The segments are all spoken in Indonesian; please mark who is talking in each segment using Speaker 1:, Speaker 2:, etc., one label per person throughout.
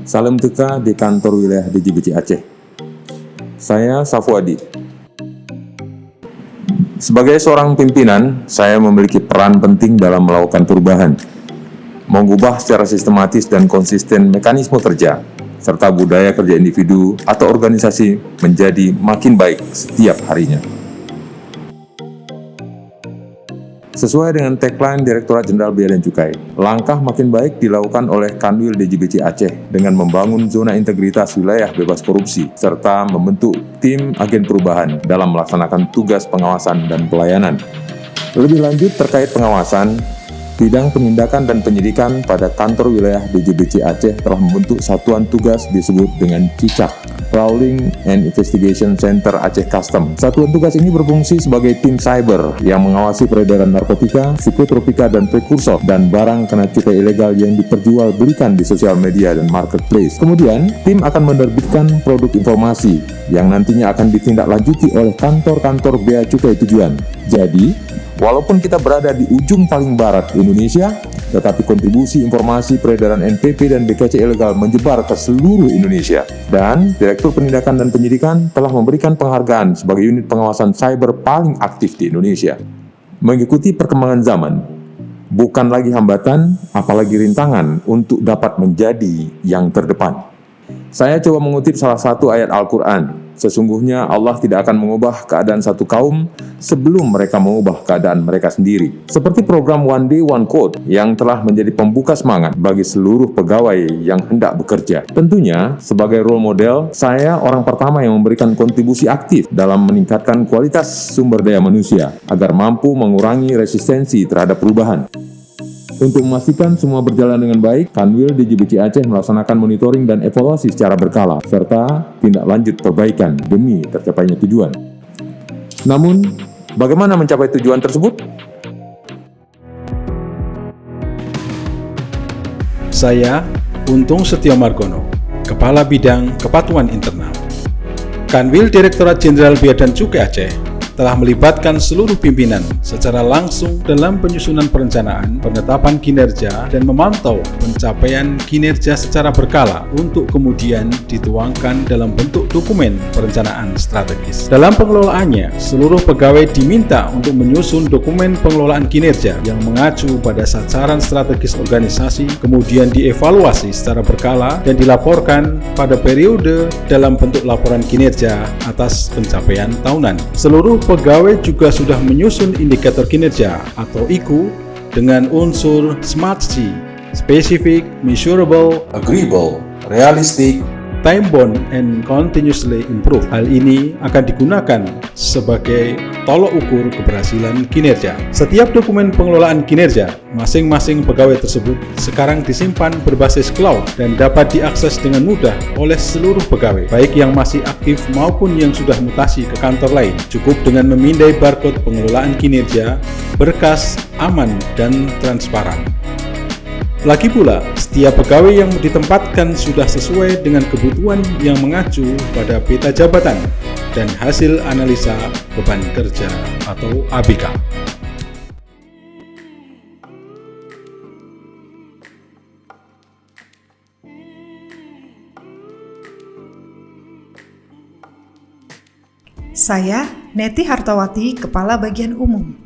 Speaker 1: Salam teka di kantor wilayah DJBC Aceh. Saya Safwadi. Sebagai seorang pimpinan, saya memiliki peran penting dalam melakukan perubahan, mengubah secara sistematis dan konsisten mekanisme kerja, serta budaya kerja individu atau organisasi menjadi makin baik setiap harinya. Sesuai dengan tagline Direktorat Jenderal Bea dan Cukai, langkah makin baik dilakukan oleh Kanwil DJBC Aceh dengan membangun zona integritas wilayah bebas korupsi, serta membentuk tim agen perubahan dalam melaksanakan tugas pengawasan dan pelayanan. Lebih lanjut terkait pengawasan, Bidang Penindakan dan Penyidikan pada kantor wilayah DJBC Aceh telah membentuk satuan tugas disebut dengan CICAC, Crawling and Investigation Center Aceh Custom. Satuan tugas ini berfungsi sebagai tim cyber yang mengawasi peredaran narkotika, psikotropika, dan prekursor, dan barang kena cukai ilegal yang diperjualbelikan di sosial media dan marketplace. Kemudian, tim akan menerbitkan produk informasi yang nantinya akan ditindaklanjuti oleh kantor-kantor bea cukai tujuan. Jadi, walaupun kita berada di ujung paling barat Indonesia, tetapi kontribusi informasi peredaran NPP dan BKC ilegal menyebar ke seluruh Indonesia. Dan Direktur Penindakan dan Penyidikan telah memberikan penghargaan sebagai unit pengawasan cyber paling aktif di Indonesia. Mengikuti perkembangan zaman, bukan lagi hambatan, apalagi rintangan untuk dapat menjadi yang terdepan. Saya coba mengutip salah satu ayat Al-Quran. Sesungguhnya Allah tidak akan mengubah keadaan satu kaum sebelum mereka mengubah keadaan mereka sendiri. Seperti program One Day One Code yang telah menjadi pembuka semangat bagi seluruh pegawai yang hendak bekerja. Tentunya, sebagai role model, saya orang pertama yang memberikan kontribusi aktif dalam meningkatkan kualitas sumber daya manusia agar mampu mengurangi resistensi terhadap perubahan. Untuk memastikan semua berjalan dengan baik, Kanwil DJBC Aceh melaksanakan monitoring dan evaluasi secara berkala, serta tindak lanjut perbaikan demi tercapainya tujuan. Namun, bagaimana mencapai tujuan tersebut?
Speaker 2: Saya, Untung Setiomargono, Kepala Bidang Kepatuhan Internal. Kanwil Direktorat Jenderal Bea dan Cukai Aceh telah melibatkan seluruh pimpinan secara langsung dalam penyusunan perencanaan, penetapan kinerja, dan memantau pencapaian kinerja secara berkala untuk kemudian dituangkan dalam bentuk dokumen perencanaan strategis. Dalam pengelolaannya, seluruh pegawai diminta untuk menyusun dokumen pengelolaan kinerja yang mengacu pada sasaran strategis organisasi, kemudian dievaluasi secara berkala dan dilaporkan pada periode dalam bentuk laporan kinerja atas pencapaian tahunan. Seluruh pegawai juga sudah menyusun indikator kinerja atau IKU dengan unsur SMART-C, Specific, Measurable, Agreeable, Realistic, Time-bound, and Continuously Improve. Hal ini akan digunakan sebagai tolok ukur keberhasilan kinerja. Setiap dokumen pengelolaan kinerja masing-masing pegawai tersebut sekarang disimpan berbasis cloud dan dapat diakses dengan mudah oleh seluruh pegawai, baik yang masih aktif maupun yang sudah mutasi ke kantor lain. Cukup dengan memindai barcode pengelolaan kinerja, berkas, aman, dan transparan. Lagi pula, setiap pegawai yang ditempatkan sudah sesuai dengan kebutuhan yang mengacu pada peta jabatan dan hasil analisa beban kerja atau ABK.
Speaker 3: Saya, Neti Hartawati, Kepala Bagian Umum.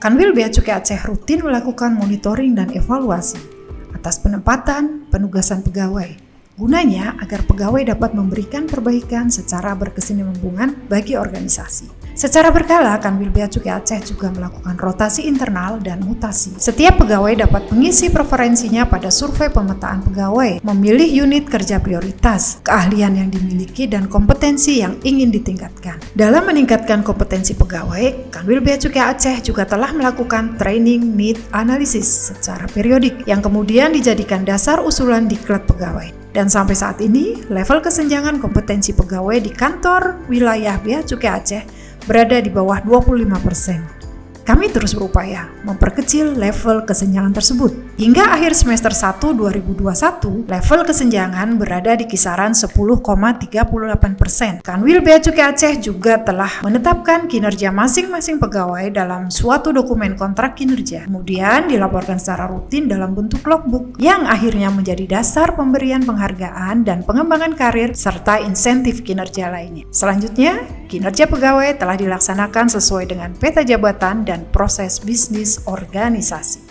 Speaker 3: Kanwil Bea Cukai Aceh rutin melakukan monitoring dan evaluasi atas penempatan, penugasan pegawai. Gunanya agar pegawai dapat memberikan perbaikan secara berkesinambungan bagi organisasi. Secara berkala, Kanwil Bea Cukai Aceh juga melakukan rotasi internal dan mutasi. Setiap pegawai dapat mengisi preferensinya pada survei pemetaan pegawai, memilih unit kerja prioritas, keahlian yang dimiliki, dan kompetensi yang ingin ditingkatkan. Dalam meningkatkan kompetensi pegawai, Kanwil Bea Cukai Aceh juga telah melakukan training need analysis secara periodik yang kemudian dijadikan dasar usulan diklat pegawai. Dan sampai saat ini, level kesenjangan kompetensi pegawai di kantor wilayah Bea Cukai Aceh berada di bawah 25%. Kami terus berupaya memperkecil level kesenjangan tersebut. Hingga akhir semester 1 2021, level kesenjangan berada di kisaran 10,38%. Kanwil Bea Cukai Aceh juga telah menetapkan kinerja masing-masing pegawai dalam suatu dokumen kontrak kinerja. Kemudian dilaporkan secara rutin dalam bentuk logbook yang akhirnya menjadi dasar pemberian penghargaan dan pengembangan karir serta insentif kinerja lainnya. Selanjutnya, kinerja pegawai telah dilaksanakan sesuai dengan peta jabatan dan proses bisnis organisasi.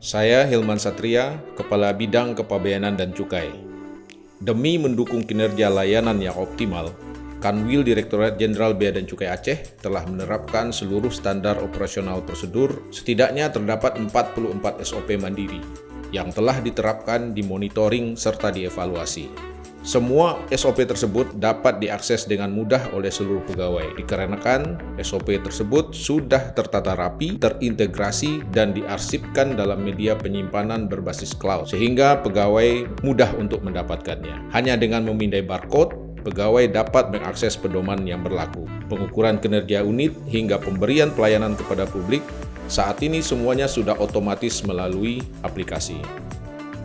Speaker 4: Saya Hilman Satria, Kepala Bidang Kepabeanan dan Cukai. Demi mendukung kinerja layanan yang optimal, Kanwil Direktorat Jenderal Bea dan Cukai Aceh telah menerapkan seluruh standar operasional prosedur. Setidaknya terdapat 44 SOP mandiri yang telah diterapkan, dimonitoring, serta dievaluasi. Semua SOP tersebut dapat diakses dengan mudah oleh seluruh pegawai, dikarenakan SOP tersebut sudah tertata rapi, terintegrasi, dan diarsipkan dalam media penyimpanan berbasis cloud, sehingga pegawai mudah untuk mendapatkannya. Hanya dengan memindai barcode, pegawai dapat mengakses pedoman yang berlaku. Pengukuran kinerja unit hingga pemberian pelayanan kepada publik, saat ini semuanya sudah otomatis melalui aplikasi.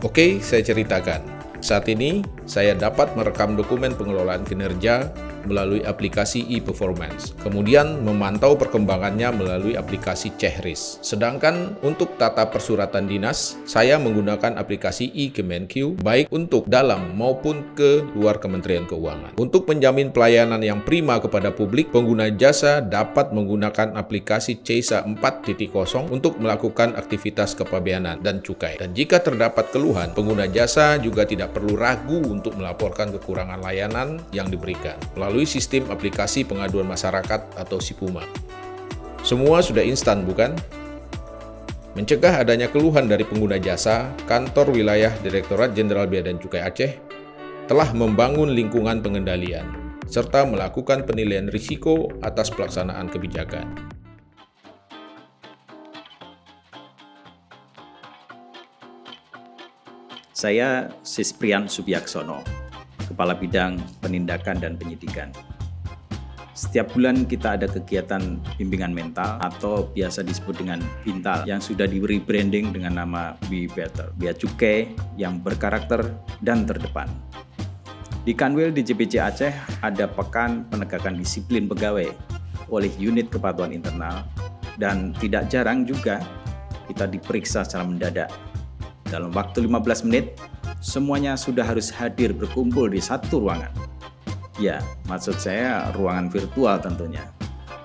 Speaker 4: Oke, saya ceritakan. Saat ini, saya dapat merekam dokumen pengelolaan kinerja melalui aplikasi e-performance, kemudian memantau perkembangannya melalui aplikasi Chehris. Sedangkan untuk tata persuratan dinas, saya menggunakan aplikasi e-Kemenq baik untuk dalam maupun ke luar Kementerian Keuangan. Untuk menjamin pelayanan yang prima kepada publik, pengguna jasa dapat menggunakan aplikasi CESA 4.0 untuk melakukan aktivitas kepabeanan dan cukai. Dan jika terdapat keluhan, pengguna jasa juga tidak perlu ragu untuk melaporkan kekurangan layanan yang diberikan melalui sistem aplikasi pengaduan masyarakat atau SIPUMA. Semua sudah instan, bukan? Mencegah adanya keluhan dari pengguna jasa, Kantor Wilayah Direktorat Jenderal Bea dan Cukai Aceh telah membangun lingkungan pengendalian serta melakukan penilaian risiko atas pelaksanaan kebijakan.
Speaker 5: Saya Sisprian Subiaksono, Kepala Bidang Penindakan dan Penyidikan. Setiap bulan kita ada kegiatan bimbingan mental atau biasa disebut dengan BINTAL yang sudah diberi branding dengan nama Be Better, Bea Cukai yang berkarakter dan terdepan. Di Kanwil DJBC Aceh ada Pekan Penegakan Disiplin Pegawai oleh Unit Kepatuhan Internal dan tidak jarang juga kita diperiksa secara mendadak. Dalam waktu 15 menit, semuanya sudah harus hadir berkumpul di satu ruangan. Ya, maksud saya ruangan virtual tentunya.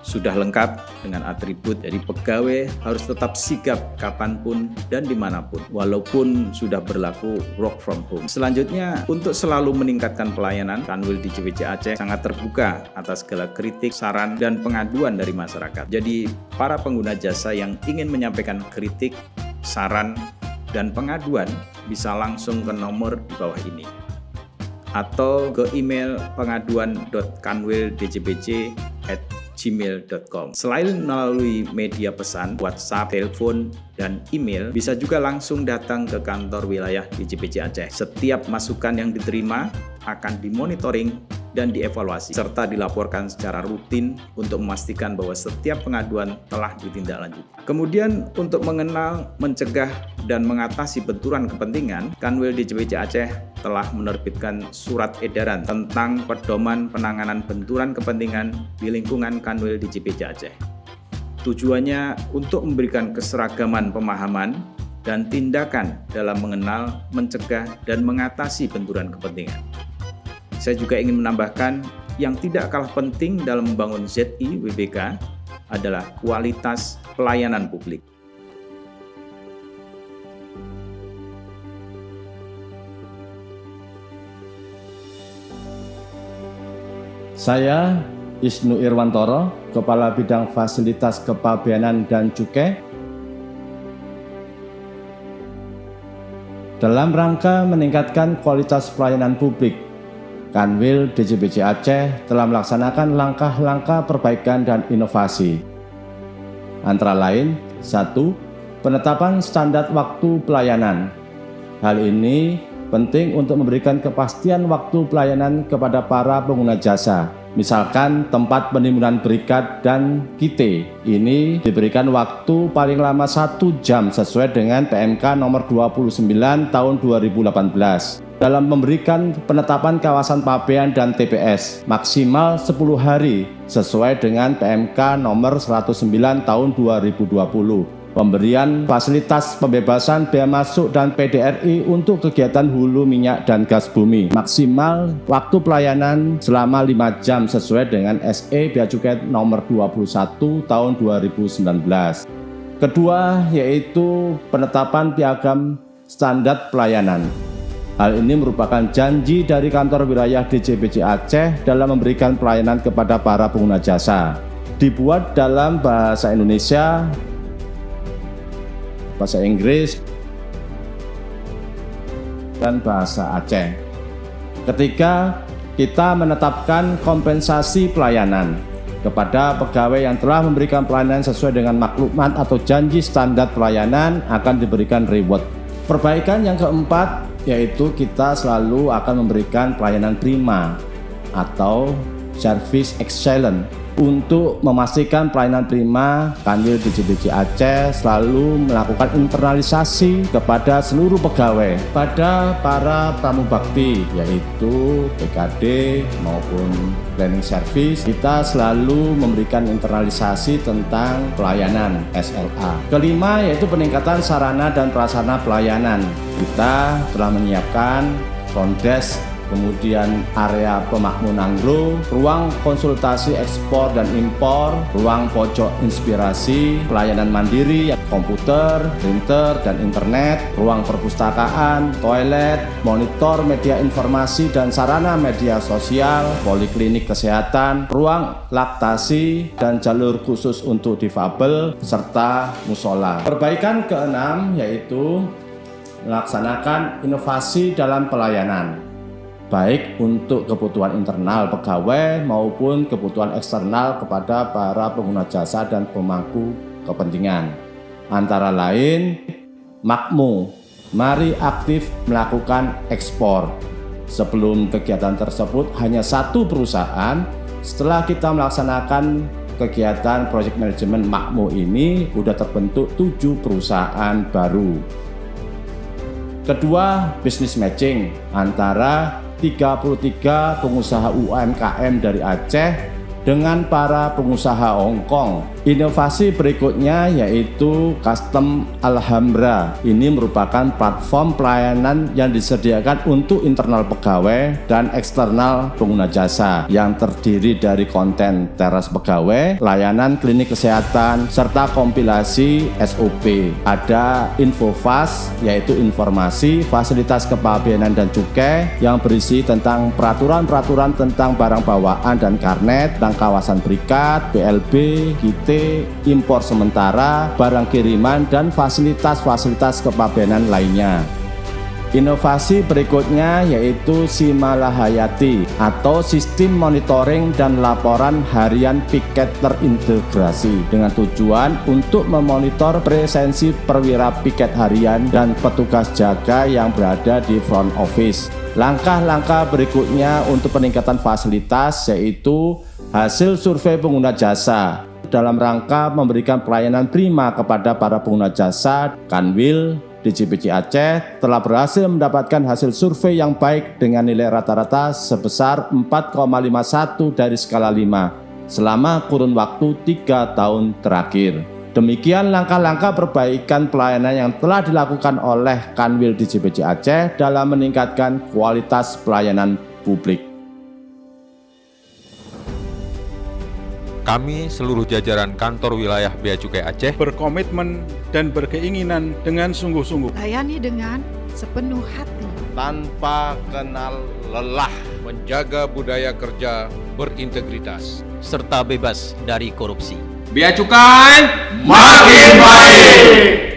Speaker 5: Sudah lengkap dengan atribut, jadi pegawai harus tetap sigap kapanpun dan dimanapun, walaupun sudah berlaku work from home. Selanjutnya, untuk selalu meningkatkan pelayanan, Kanwil DJBC Aceh sangat terbuka atas segala kritik, saran, dan pengaduan dari masyarakat. Jadi, para pengguna jasa yang ingin menyampaikan kritik, saran, dan pengaduan bisa langsung ke nomor di bawah ini atau ke email pengaduan.kanwildjbc@gmail.com. Selain melalui media pesan, WhatsApp, telepon, dan email, bisa juga langsung datang ke kantor wilayah DJBC Aceh. Setiap masukan yang diterima akan dimonitoring dan dievaluasi, serta dilaporkan secara rutin untuk memastikan bahwa setiap pengaduan telah ditindaklanjuti. Kemudian untuk mengenal, mencegah, dan mengatasi benturan kepentingan, Kanwil DJBC Aceh telah menerbitkan surat edaran tentang pedoman penanganan benturan kepentingan di lingkungan Kanwil DJBC Aceh. Tujuannya untuk memberikan keseragaman pemahaman dan tindakan dalam mengenal, mencegah, dan mengatasi benturan kepentingan. Saya juga ingin menambahkan yang tidak kalah penting dalam membangun ZI WBK adalah kualitas pelayanan publik.
Speaker 6: Saya Isnu Irwantoro, Kepala Bidang Fasilitas Kepabeanan dan Cukai. Dalam rangka meningkatkan kualitas pelayanan publik, Kanwil DJBC Aceh telah melaksanakan langkah-langkah perbaikan dan inovasi. Antara lain, 1. Penetapan standar waktu pelayanan. Hal ini penting untuk memberikan kepastian waktu pelayanan kepada para pengguna jasa. Misalkan tempat penimbunan berikat dan kite ini diberikan waktu paling lama 1 jam sesuai dengan PMK nomor 29 tahun 2018. Dalam memberikan penetapan kawasan pabean dan TPS maksimal 10 hari sesuai dengan PMK nomor 109 tahun 2020. Pemberian fasilitas pembebasan bea masuk dan PDRI untuk kegiatan hulu minyak dan gas bumi. Maksimal waktu pelayanan selama 5 jam sesuai dengan SE Bea Cukai nomor 21 tahun 2019. Kedua yaitu penetapan piagam standar pelayanan. Hal ini merupakan janji dari kantor wilayah DJBJ Aceh dalam memberikan pelayanan kepada para pengguna jasa. Dibuat dalam bahasa Indonesia, bahasa Inggris, dan bahasa Aceh. Ketika kita menetapkan kompensasi pelayanan kepada pegawai yang telah memberikan pelayanan sesuai dengan maklumat atau janji standar pelayanan, akan diberikan reward. Perbaikan yang keempat yaitu kita selalu akan memberikan pelayanan prima atau service excellent. Untuk memastikan pelayanan prima, Kanwil DJBJ Aceh selalu melakukan internalisasi kepada seluruh pegawai pada para pramubakti, yaitu PKD maupun cleaning service. Kita selalu memberikan internalisasi tentang pelayanan SLA. Kelima yaitu peningkatan sarana dan prasarana pelayanan. Kita telah menyiapkan front desk, kemudian area pemakmuran gro, ruang konsultasi ekspor dan impor, ruang pojok inspirasi, pelayanan mandiri, komputer, printer, dan internet, ruang perpustakaan, toilet, monitor media informasi dan sarana media sosial, poliklinik kesehatan, ruang laktasi, dan jalur khusus untuk difabel, serta musola. Perbaikan keenam yaitu melaksanakan inovasi dalam pelayanan, baik untuk kebutuhan internal pegawai maupun kebutuhan eksternal kepada para pengguna jasa dan pemangku kepentingan. Antara lain, Makmu, mari aktif melakukan ekspor. Sebelum kegiatan tersebut hanya 1 perusahaan, setelah kita melaksanakan kegiatan project management Makmu ini, sudah terbentuk 7 perusahaan baru. Kedua, business matching antara 33 pengusaha UMKM dari Aceh dengan para pengusaha Hong Kong. Inovasi berikutnya yaitu Custom Alhambra. Ini merupakan platform pelayanan yang disediakan untuk internal pegawai dan eksternal pengguna jasa yang terdiri dari konten teras pegawai, layanan klinik kesehatan, serta kompilasi SOP. Ada Infofas, yaitu informasi fasilitas kepabeanan dan cukai yang berisi tentang peraturan-peraturan tentang barang bawaan dan karnet, tentang kawasan berikat, BLB, KIT, impor sementara, barang kiriman, dan fasilitas-fasilitas kepabeanan lainnya. Inovasi berikutnya yaitu Simalahayati atau sistem monitoring dan laporan harian piket terintegrasi dengan tujuan untuk memonitor presensi perwira piket harian dan petugas jaga yang berada di front office. Langkah-langkah berikutnya untuk peningkatan fasilitas yaitu hasil survei pengguna jasa. Dalam rangka memberikan pelayanan prima kepada para pengguna jasa, Kanwil DJBJ Aceh telah berhasil mendapatkan hasil survei yang baik dengan nilai rata-rata sebesar 4,51 dari skala 5 selama kurun waktu 3 tahun terakhir. Demikian langkah-langkah perbaikan pelayanan yang telah dilakukan oleh Kanwil DJBJ Aceh dalam meningkatkan kualitas pelayanan publik.
Speaker 1: Kami, seluruh jajaran kantor wilayah Bea Cukai Aceh,
Speaker 2: berkomitmen dan berkeinginan dengan sungguh-sungguh
Speaker 3: Layani dengan sepenuh hati,
Speaker 6: Tanpa kenal lelah,
Speaker 4: menjaga budaya kerja berintegritas,
Speaker 7: serta bebas dari korupsi.
Speaker 8: Bea Cukai makin baik.